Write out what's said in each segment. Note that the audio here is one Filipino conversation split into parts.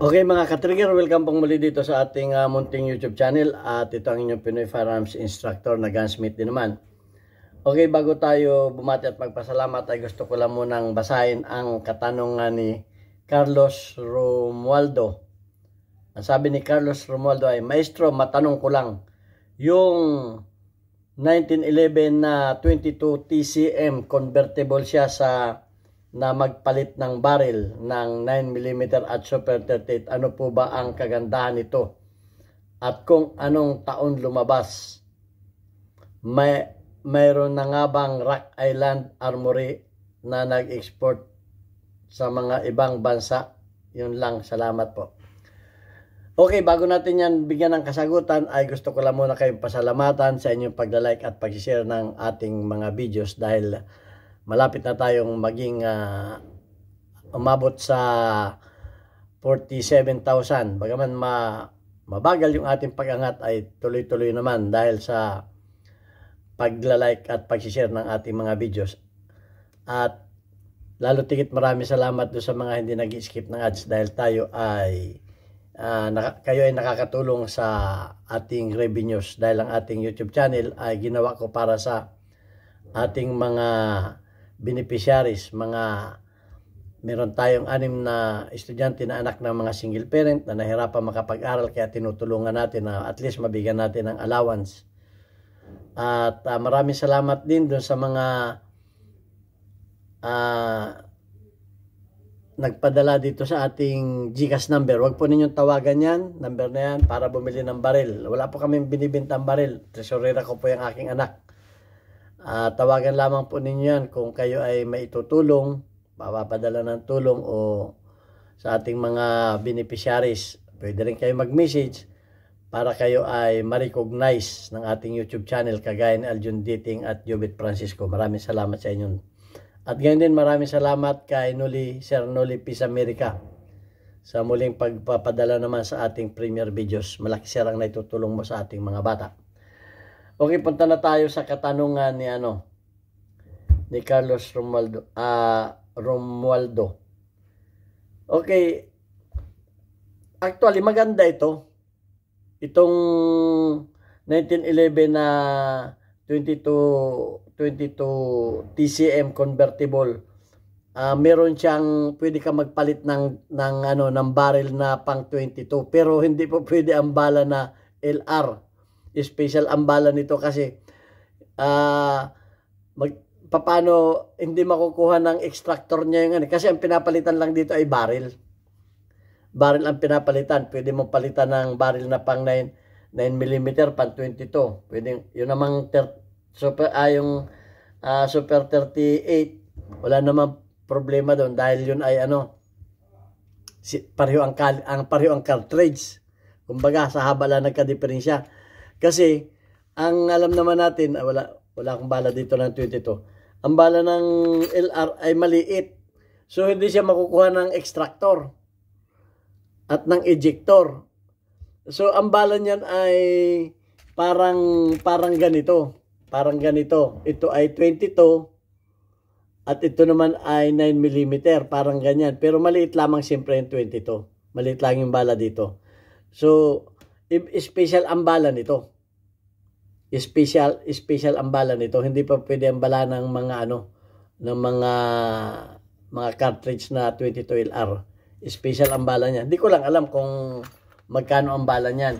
Okay mga ka-trigger, welcome pong muli dito sa ating munting YouTube channel at ito ang inyong Pinoy Firearms Instructor na gunsmith din naman. Okay, bago tayo bumati at magpasalamat ay gusto ko lang munang basahin ang katanungan ni Carlos Romualdo. Ang sabi ni Carlos Romualdo ay, Maestro, matanong ko lang, yung 1911 na 22 TCM convertible siya na magpalit ng barrel ng 9mm at Super 38. Ano po ba ang kagandahan nito? At kung anong taon lumabas? Mayroon na nga bang Rock Island Armory na nag-export sa mga ibang bansa? Yun lang, salamat po. Okay, bago natin yan bigyan ng kasagutan, ay gusto ko lang muna kayong pasalamatan sa inyong pagla-like at pag-share ng ating mga videos dahil malapit na tayong maging umabot sa 47,000. Bagaman mabagal yung ating pag-angat ay tuloy-tuloy naman dahil sa pagla-like at pag-share ng ating mga videos. At lalo tigit maraming salamat doon sa mga hindi nag-skip ng ads dahil tayo ay kayo ay nakakatulong sa ating revenues dahil ang ating YouTube channel ay ginawa ko para sa ating mga beneficiaries, meron tayong 6 na estudyante na anak ng mga single parent na nahirapan makapag-aral kaya tinutulungan natin na at least mabigyan natin ng allowance. At maraming salamat din doon sa mga nagpadala dito sa ating GCash number. Huwag po ninyong tawagan yan, number na yan, para bumili ng baril. Wala po kami binibintang baril. Tresurera ko po yung aking anak. Tawagan lamang po ninyo yan kung kayo ay maitutulong, papapadala ng tulong o sa ating mga beneficiaries. Pwede rin kayo mag-message para kayo ay ma-recognize ng ating YouTube channel kagaya ni Aljun Diting at Jobit Francisco. Maraming salamat sa inyo. At ganyan din maraming salamat kay Sir Noli Peace America sa muling pagpapadala naman sa ating premier videos. Malaki sir ang naitutulong mo sa ating mga bata. Okay, punta na tayo sa katanungan ni Carlos Romualdo. Okay. Actually, maganda ito. Itong 1911 na 22 TCM convertible. Meron siyang pwede ka magpalit ng barrel na pang 22, pero hindi po pwede ang bala na LR. Special ang bala nito kasi paano hindi makukuha ng extractor niya yung kasi ang pinapalitan lang dito ay barrel. Barrel ang pinapalitan. Pwede mong palitan ng barrel na pang 9mm pang 22. Pwede yun namang yung Super 38. Wala namang problema doon dahil yun ay pareho ang cartridge. Kumbaga sa haba lang nagka-diferensya. Kasi, ang alam naman natin, wala akong bala dito ng 22. Ang bala ng LR ay maliit. So, hindi siya makukuha ng extractor at ng ejector. So, ang bala niyan ay parang ganito. Parang ganito. Ito ay 22 at ito naman ay 9mm. Parang ganyan. Pero maliit lamang siyempre yung 22. Maliit lang yung bala dito. So, special ang bala nito. Special ang bala nito. Hindi pa pwede ang bala ng mga cartridge na 22 LR. Special ang bala niya. Hindi ko lang alam kung magkano ang bala niyan.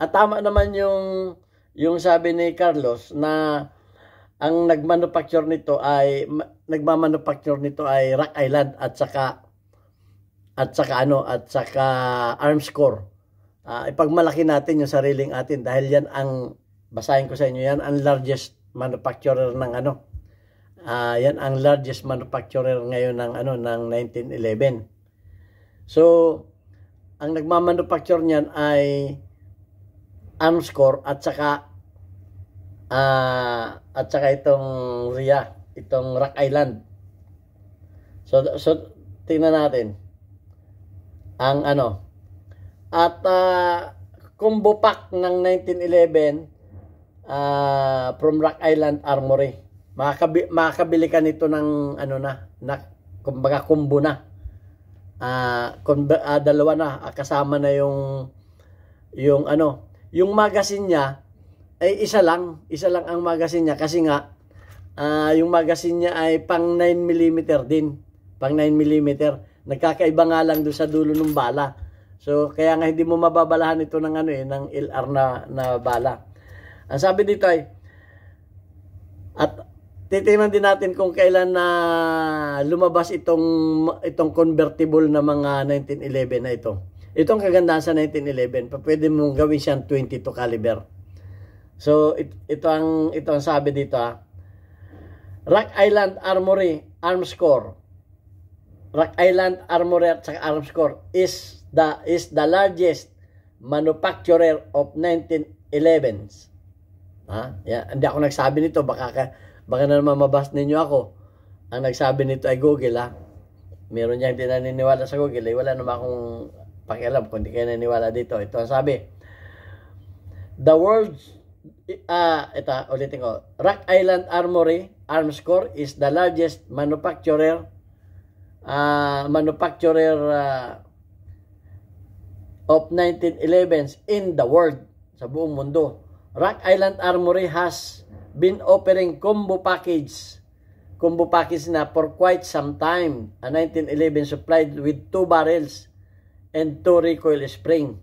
At tama naman yung sabi ni Carlos na ang nagmanufacture nito ay Rock Island at saka Armscore. Ipagmalaki natin yung sariling atin dahil yan ang basahin ko sa inyo, yan ang largest manufacturer ng yan ang largest manufacturer ngayon ng 1911. So ang nagmamanufacture niyan ay Armscore at saka itong RIA, itong Rock Island. So tingnan natin ang at combo pack ng 1911 from Rock Island Armory. Makakabili ka nito ng kumbaga combo na. dalawa na, kasama na yung yung magazine niya ay isa lang ang magazine niya kasi nga yung magazine niya ay pang 9mm din, pang 9mm. Nagkakaiba nga lang doon sa dulo ng bala. So kaya nga hindi mo mababalahan ito ng ng LR na bala. Ang sabi dito ay, at titingnan din natin kung kailan na lumabas itong convertible na mga 1911 na ito. Itong kagandahan sa 1911, pwede mong gawin siyang 22 caliber. So ito ang sabi dito Rock Island Armory Arms Corps. Rock Island Armory at saka Arms Corps is the largest manufacturer of 1911s. Hindi ako nagsabi nito, baka na naman mabas ninyo ako. Ang nagsabi nito ay Google Meron niyang hindi naniniwala sa Google, wala naman akong pakialam kung hindi kayo naniniwala dito. Ito ang sabi. The world's ulitin ko. Rock Island Armory Arms Corps is the largest manufacturer of 1911s in the world, sa buong mundo. Rock Island Armory has been offering combo package na for quite some time. A 1911 supplied with 2 barrels and 2 recoil spring.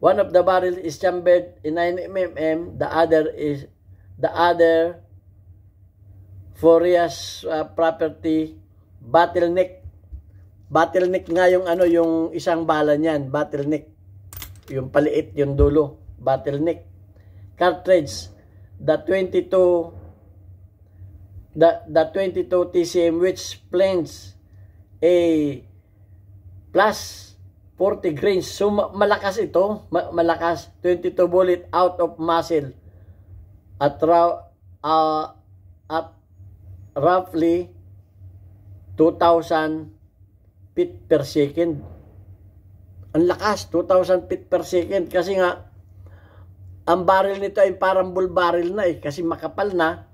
One of the barrels is chambered in 9mm, the other Furious property bottleneck. Bottleneck nga yung isang bala niyan, bottleneck. Yung paliit yung dulo, bottleneck. Cartridge, the 22 TCM which planes a plus 40 grains. So malakas ito, malakas. 22 bullet out of muzzle at roughly 2,000 feet per second. Ang lakas, 2,000 feet per second kasi nga ang barrel nito ay parang bull barrel na kasi makapal na.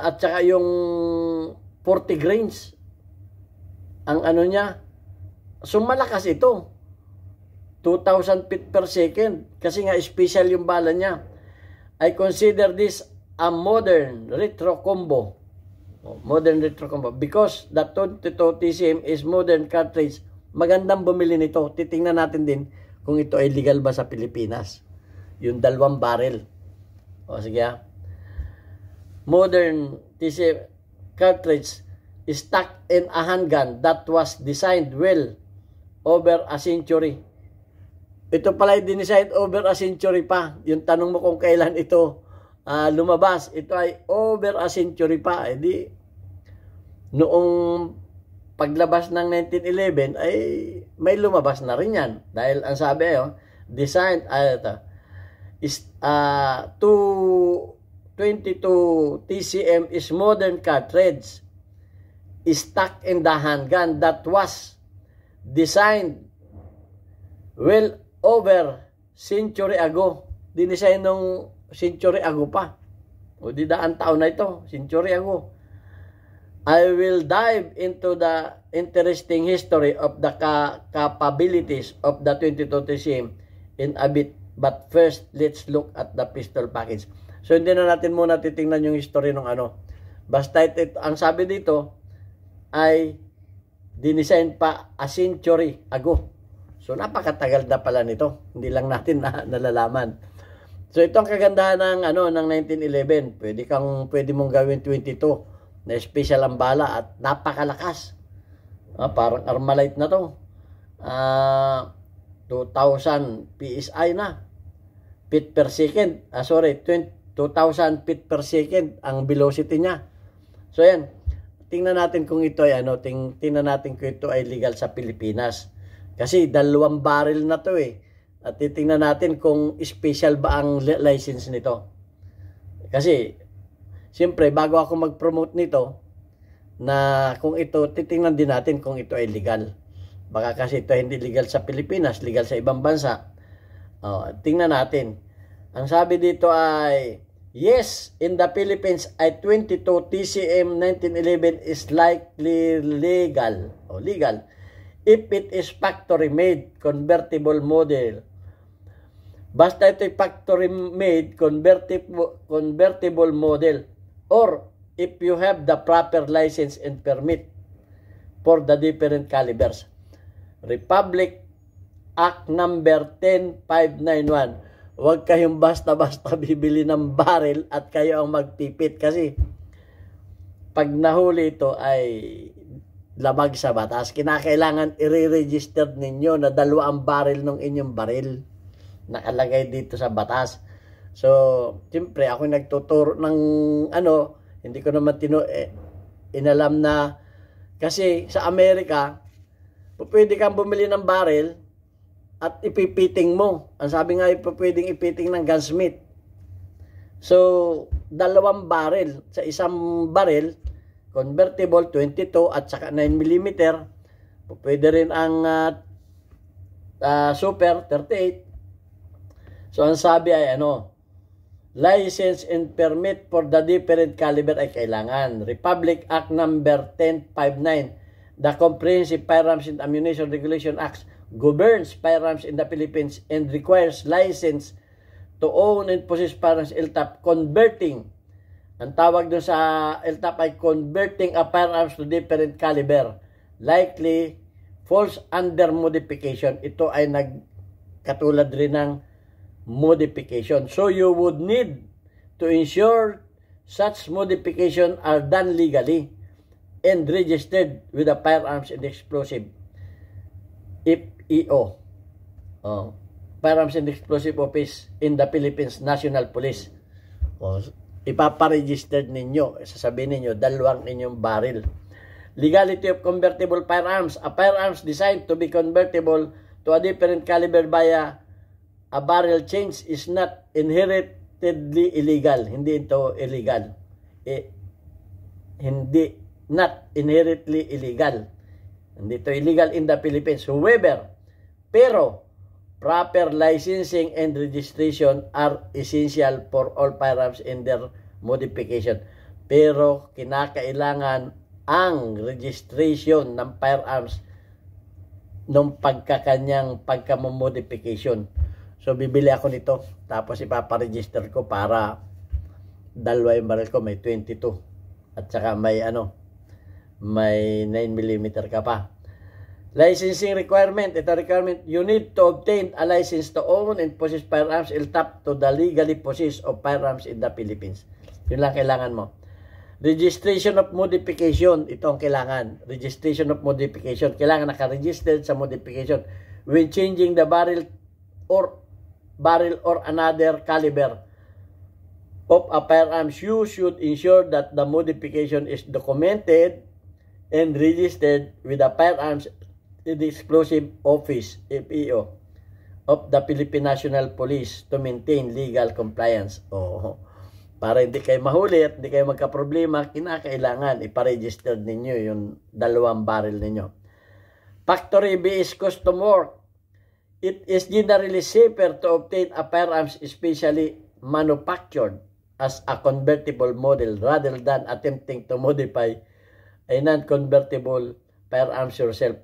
At saka yung 40 grains ang niya. So malakas ito. 2,000 feet per second kasi nga special yung bala niya. I consider this a modern retro combo. Modern retro combo because the 22 TCM is modern cartridge. Magandang bumili nito. Titingnan natin din kung ito ay legal ba sa Pilipinas. Yung 2 barrel. Sige Modern TCM cartridge is stuck in a handgun that was designed well over a century. Ito pala ay designed over a century pa. Yung tanong mo kung kailan ito lumabas, ito ay over a century pa. Noong paglabas ng 1911 ay may lumabas na rin yan. Dahil ang sabi designed is 22 TCM is modern cartridge is stuck in the handgun that was designed well over century ago. Dinesign nung century ago pa. O di daan taon na ito, century ago. I will dive into the interesting history of the capabilities of the 22 TCM in a bit. But first, let's look at the pistol package. So hindi na natin muna titingnan yung history ng Basta ang sabi dito ay dinesign pa a century ago. So napakatagal na pala nito. Hindi lang natin nalalaman. So ito ang kagandahan ng 1911. Pwede mong gawin 22 na special ang bala at napakalakas. Parang Armalite na to. 2,000 PSI na. Feet per second. 2,000 feet per second ang velocity niya. So yan. Tingnan natin kung ito ay tingnan natin kung ito ay legal sa Pilipinas. Kasi 2 barrel na to At titingnan natin kung special ba ang license nito. Kasi siyempre bago ako mag-promote nito na kung ito, titingnan din natin kung ito ay legal. Baka kasi ito hindi legal sa Pilipinas, legal sa ibang bansa. Tingnan natin. Ang sabi dito ay, yes, in the Philippines, ay 22 TCM 1911 is likely legal. Legal. if it is factory made, convertible model. Basta ito'y factory made, convertible model, or if you have the proper license and permit for the different calibers. Republic Act number 10591. Huwag kayong basta-basta bibili ng baril at kayo ang magpipit kasi pag nahuli ito ay labag sa batas. Kinakailangan i-register ninyo na 2 ang baril ng inyong baril. Nakalagay dito sa batas. So, siyempre ako nagtuturo ng hindi ko naman inalam na kasi sa Amerika, pwede kang bumili ng baril at ipipiting mo. Ang sabi nga, pwedeng ipiting ng gunsmith. So, 2 baril. Sa isang baril, convertible 22 at saka 9mm. Pwede rin ang super 38. So, ang sabi ay license and permit for the different caliber ay kailangan. Republic Act number 10591. The Comprehensive Firearms and Ammunition Regulation Act governs firearms in the Philippines and requires license to own and possess firearms LTAP converting. Ang tawag doon sa LTAP ay converting a firearms to different caliber. Likely falls under modification. Ito ay nagkatulad rin ng modification. So you would need to ensure such modification are done legally and registered with the Firearms and Explosive FEO, Firearms and Explosive Office in the Philippines National Police. Ipaparegistered ninyo, sasabihin ninyo, 2 inyong baril. Legality of convertible firearms. A firearms designed to be convertible to a different caliber via a barrel change is not inherently illegal. Hindi ito illegal. Not inherently illegal. Hindi ito illegal in the Philippines. However, pero proper licensing and registration are essential for all firearms and their modification. Pero kinakailangan ang registration ng firearms ng pagkakanyang pagkamomodification. So, bibili ako nito. Tapos ipaparegister ko para 2 yung baril ko. May 22. At saka may may 9mm ka pa. Licensing requirement. Ito requirement. You need to obtain a license to own and possess firearms LTAP to the legally possess of firearms in the Philippines. Yun lang kailangan mo. Registration of modification. Ito ang kailangan. Registration of modification. Kailangan naka-registered sa modification. When changing the barrel or another caliber of a firearms, you should ensure that the modification is documented and registered with the Firearms and Explosive Office, FEO, of the Philippine National Police to maintain legal compliance. Para hindi kayo mahuli at hindi kayo magka-problema, kinakailangan iparegister ninyo yung 2 baril ninyo. Factory BS custom work. It is generally safer to obtain a firearms especially manufactured as a convertible model rather than attempting to modify a non-convertible firearms yourself.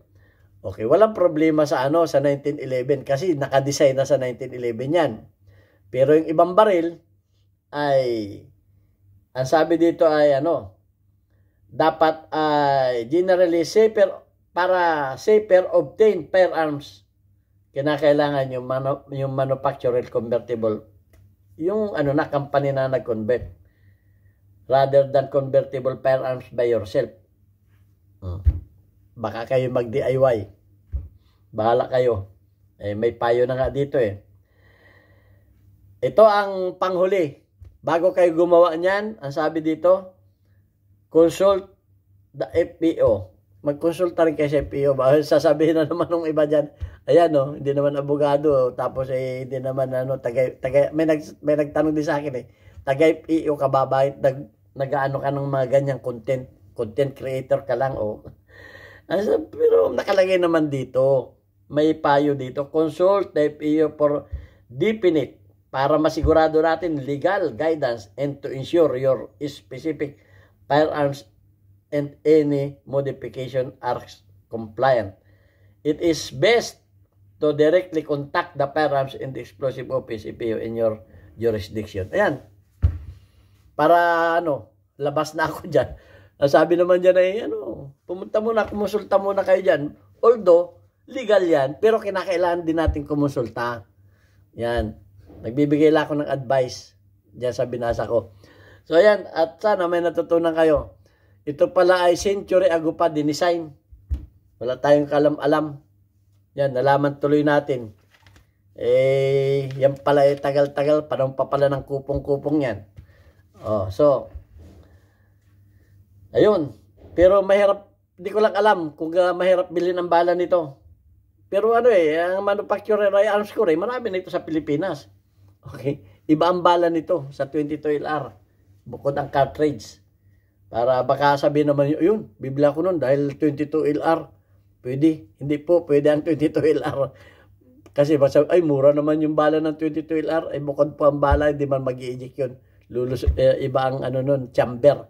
Okay, walang problema sa sa 1911 kasi nakadesign na sa 1911 yan. Pero yung ibang baril ay ang sabi dito ay dapat generally safer para safer obtain firearms. Kinakailangan yung manufacturer convertible, yung na company na nag-convert rather than convertible firearms by yourself. Baka kayo mag-DIY. Bahala kayo. May payo na nga dito Ito ang panghuli. Bago kayo gumawa niyan, ang sabi dito, consult the FPO. Mag-consulta rin kayo sa FPO. Sasabihin na naman ng iba dyan, ayan hindi naman abogado. Tapos hindi naman may nagtanong din sa akin taga-FPO ka ba? Bakit nag-ano ka ng mga ganyang content creator ka lang pero nakalagay naman dito, may payo dito, consult the FEO for definite para masigurado natin legal guidance and to ensure your specific firearms and any modification are compliant it is best to directly contact the firearms and explosive office EPO in your jurisdiction. Ayan. Para labas na ako dyan. Sabi naman dyan ay, pumunta muna, kumonsulta muna kayo dyan. Although, legal yan, pero kinakailangan din natin kumonsulta. Yan. Nagbibigay lang ako ng advice dyan sa binasa ko. So, ayan. At sana may natutunan kayo. Ito pala ay century ago pa dinesign. Wala tayong kalam-alam. Yan, nalaman tuloy natin. Yan pala ay tagal-tagal. Parang pa pala ng kupong-kupong yan. So, ayun. Pero mahirap, di ko lang alam kung mahirap bilhin ang bala nito. Pero ang manufacturer ay arms ko marami nito sa Pilipinas. Okay? Iba ang bala nito sa 22 LR. Bukod ang cartridge. Para baka sabihin naman yun, bibila ko nun dahil 22 LR. Pwede. Hindi po, pwede ang 22 LR. Kasi basta, mura naman yung bala ng 22 LR. Bukod po ang bala, hindi man mag-i-eject yun. Iba ang nun, chamber.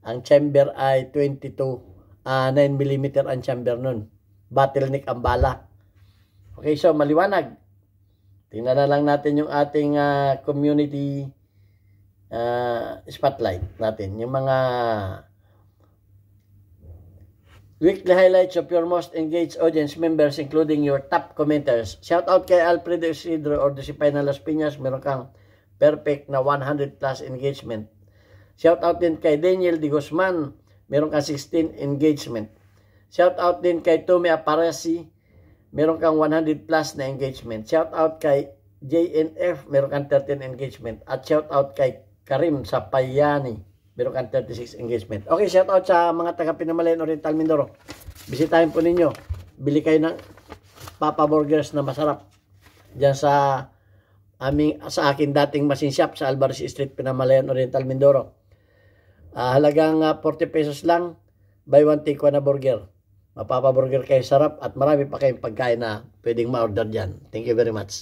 Ang chamber ay 9mm ang chamber nun. Bottleneck ang bala. Okay, so maliwanag. Tingnan na lang natin yung ating community spotlight natin. Yung mga weekly highlights of your most engaged audience members including your top commenters. Shout out kay Alfredo Isidro or Disipay na Las Piñas. Meron kang perfect na 100 plus engagement. Shout out din kay Daniel Di Guzman. Meron kang 16 engagement. Shout out din kay Tommy Aparesi. Meron kang 100 plus na engagement. Shout out kay JNF. Meron kang 13 engagement. At shout out kay Karim sa Payani. Meron kang 36 engagement. Okay, shout out sa mga taga Pinamalayan Oriental Mindoro. Bisitahin po ninyo. Bili kayo ng Papa Burgers na masarap. Diyan sa akin dating machine shop sa Alvarez Street, Pinamalayan Oriental Mindoro. Halagang 40 pesos lang. Buy one take one na burger. Mapapaburger kayo sarap at marami pa kayong pagkain na pwedeng ma-order dyan. Thank you very much.